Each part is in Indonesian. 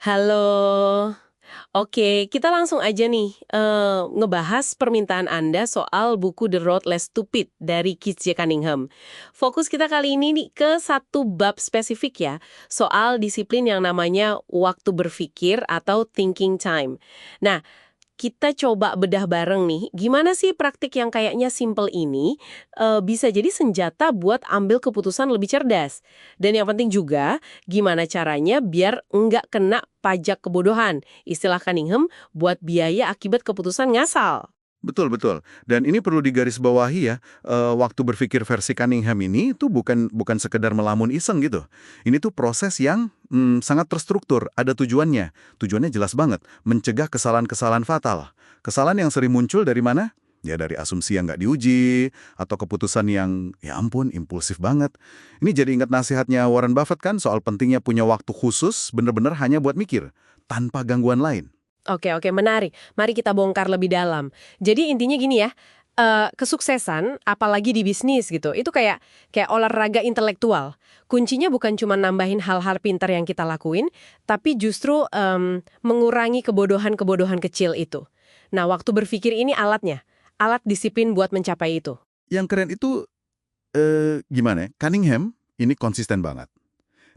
Halo. Oke, kita langsung aja nih ngebahas permintaan Anda soal buku The Road Less Stupid dari Keith J. Cunningham. Fokus kita kali ini nih ke satu bab spesifik ya, soal disiplin yang namanya waktu berpikir atau thinking time. Nah, kita coba bedah bareng nih, gimana sih praktik yang kayaknya simple ini bisa jadi senjata buat ambil keputusan lebih cerdas. Dan yang penting juga, gimana caranya biar nggak kena pajak kebodohan. Istilah Cunningham buat biaya akibat keputusan ngasal. Betul, betul. Dan ini perlu digarisbawahi ya, waktu berpikir versi Cunningham ini tuh bukan sekedar melamun iseng gitu. Ini tuh proses yang sangat terstruktur, ada tujuannya. Tujuannya jelas banget, mencegah kesalahan-kesalahan fatal. Kesalahan yang sering muncul dari mana? Ya dari asumsi yang nggak diuji, atau keputusan yang, ya ampun, impulsif banget. Ini jadi ingat nasihatnya Warren Buffett kan soal pentingnya punya waktu khusus, bener-bener hanya buat mikir, tanpa gangguan lain. Oke, oke, menarik. Mari kita bongkar lebih dalam. Jadi intinya gini ya, kesuksesan, apalagi di bisnis gitu, itu kayak olahraga intelektual. Kuncinya bukan cuma nambahin hal-hal pintar yang kita lakuin, tapi justru mengurangi kebodohan-kebodohan kecil itu. Nah, waktu berpikir ini alatnya, alat disiplin buat mencapai itu. Yang keren itu gimana ya, Cunningham ini konsisten banget.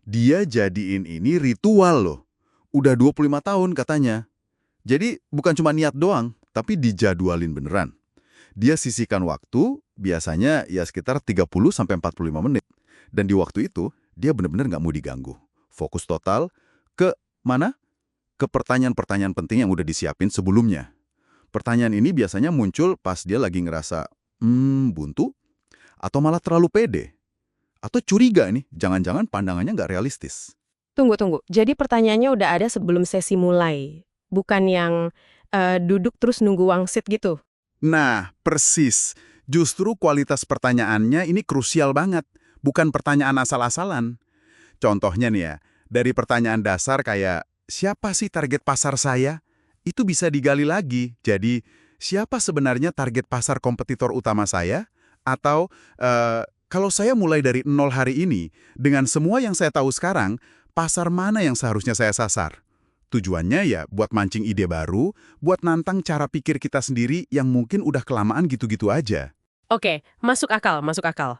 Dia jadiin ini ritual loh. Udah 25 tahun katanya. Jadi bukan cuma niat doang, tapi dijadwalin beneran. Dia sisihkan waktu, biasanya ya sekitar 30-45 menit. Dan di waktu itu, dia bener-bener nggak mau diganggu. Fokus total ke mana? Ke pertanyaan-pertanyaan penting yang udah disiapin sebelumnya. Pertanyaan ini biasanya muncul pas dia lagi ngerasa, buntu, atau malah terlalu pede. Atau curiga nih, jangan-jangan pandangannya nggak realistis. Tunggu, tunggu. Jadi pertanyaannya udah ada sebelum sesi mulai. Bukan yang duduk terus nunggu wangsit gitu. Nah, persis. Justru kualitas pertanyaannya ini krusial banget. Bukan pertanyaan asal-asalan. Contohnya nih ya, dari pertanyaan dasar kayak, siapa sih target pasar saya? Itu bisa digali lagi. Jadi, siapa sebenarnya target pasar kompetitor utama saya? Atau, kalau saya mulai dari nol hari ini, dengan semua yang saya tahu sekarang, pasar mana yang seharusnya saya sasar? Tujuannya ya buat mancing ide baru, buat nantang cara pikir kita sendiri yang mungkin udah kelamaan gitu-gitu aja. Oke, masuk akal, masuk akal.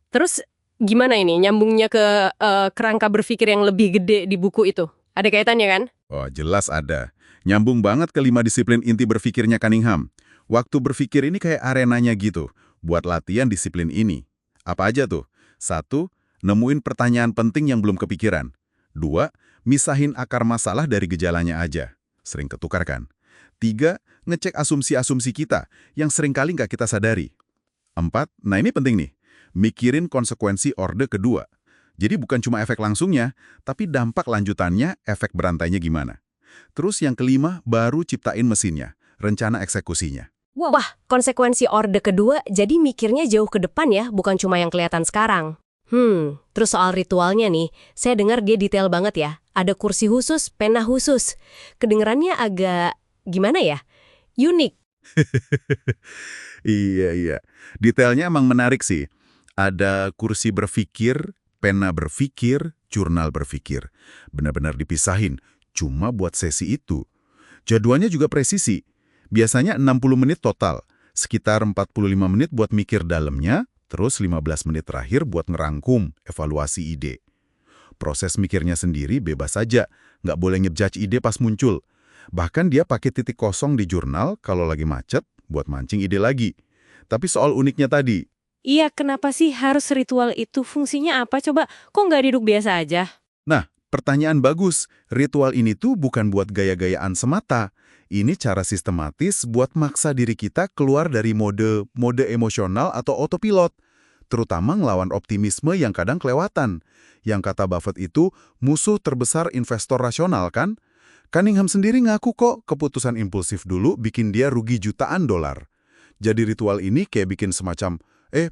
Terus gimana ini nyambungnya ke kerangka berpikir yang lebih gede di buku itu? Ada kaitannya kan? Oh, jelas ada. Nyambung banget ke 5 disiplin inti berpikirnya Cunningham. Waktu berpikir ini kayak arenanya gitu, buat latihan disiplin ini. Apa aja tuh? 1. Nemuin pertanyaan penting yang belum kepikiran. 2. Misahin akar masalah dari gejalanya aja. Sering ketukar kan? 3. Ngecek asumsi-asumsi kita yang seringkali nggak kita sadari. 4. Nah ini penting nih. Mikirin konsekuensi orde kedua. Jadi bukan cuma efek langsungnya, tapi dampak lanjutannya, efek berantainya gimana. Terus yang kelima, baru ciptain mesinnya, rencana eksekusinya. Wah, konsekuensi orde kedua jadi mikirnya jauh ke depan ya, bukan cuma yang kelihatan sekarang. Terus soal ritualnya nih, saya dengar dia detail banget ya. Ada kursi khusus, pena khusus. Kedengerannya agak, gimana ya? Unik. Iya, iya. Detailnya emang menarik sih. Ada kursi berpikir, pena berpikir, jurnal berpikir. Benar-benar dipisahin, cuma buat sesi itu. Jadwalnya juga presisi. Biasanya 60 menit total. Sekitar 45 menit buat mikir dalamnya, terus 15 menit terakhir buat ngerangkum, evaluasi ide. Proses mikirnya sendiri bebas saja, nggak boleh ngejudge ide pas muncul. Bahkan dia pakai titik kosong di jurnal kalau lagi macet buat mancing ide lagi. Tapi soal uniknya tadi, Iya, kenapa sih harus ritual itu? Fungsinya apa coba? Kok nggak duduk biasa aja? nah, pertanyaan bagus. Ritual ini tuh bukan buat gaya-gayaan semata. Ini cara sistematis buat maksa diri kita keluar dari mode emosional atau autopilot. Terutama ngelawan optimisme yang kadang kelewatan. Yang kata Buffett itu musuh terbesar investor rasional kan? Cunningham sendiri ngaku kok keputusan impulsif dulu bikin dia rugi jutaan dolar. Jadi ritual ini kayak bikin semacam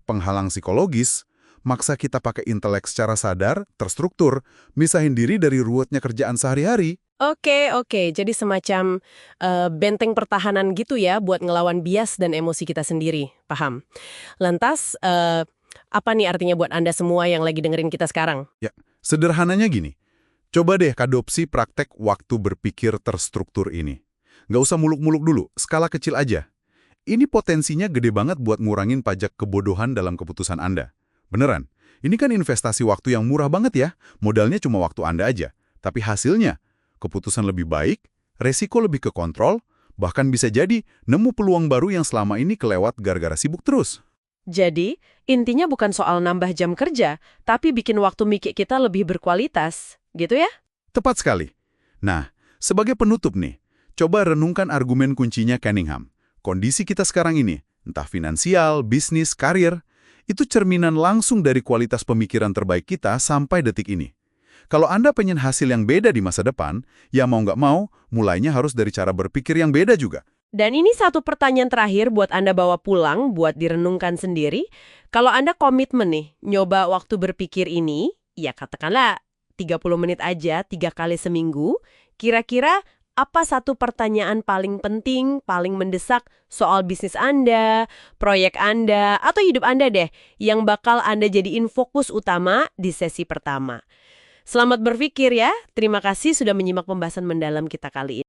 penghalang psikologis, maksa kita pakai intelek secara sadar, terstruktur, misahin diri dari ruwetnya kerjaan sehari-hari. Oke, oke. Jadi semacam benteng pertahanan gitu ya buat ngelawan bias dan emosi kita sendiri. Paham. Lantas, apa nih artinya buat Anda semua yang lagi dengerin kita sekarang? Ya, sederhananya gini, Coba deh adopsi praktek waktu berpikir terstruktur ini. Nggak usah muluk-muluk dulu, skala kecil aja. Ini potensinya gede banget buat ngurangin pajak kebodohan dalam keputusan Anda. Beneran, ini kan investasi waktu yang murah banget ya, modalnya cuma waktu Anda aja. Tapi hasilnya, keputusan lebih baik, resiko lebih kekontrol, bahkan bisa jadi nemu peluang baru yang selama ini kelewat gara-gara sibuk terus. Jadi, intinya bukan soal nambah jam kerja, tapi bikin waktu mikir kita lebih berkualitas. Gitu ya? Tepat sekali. Nah, sebagai penutup nih, coba renungkan argumen kuncinya Cunningham. Kondisi kita sekarang ini, entah finansial, bisnis, karir, itu cerminan langsung dari kualitas pemikiran terbaik kita sampai detik ini. Kalau Anda pengen hasil yang beda di masa depan, ya mau nggak mau, mulainya harus dari cara berpikir yang beda juga. Dan ini satu pertanyaan terakhir buat Anda bawa pulang, buat direnungkan sendiri. Kalau Anda komitmen nih, nyoba waktu berpikir ini, ya katakanlah 30 menit aja, 3 kali seminggu, kira-kira apa satu pertanyaan paling penting, paling mendesak soal bisnis Anda, proyek Anda, atau hidup Anda deh, yang bakal Anda jadiin fokus utama di sesi pertama. Selamat berpikir ya, terima kasih sudah menyimak pembahasan mendalam kita kali ini.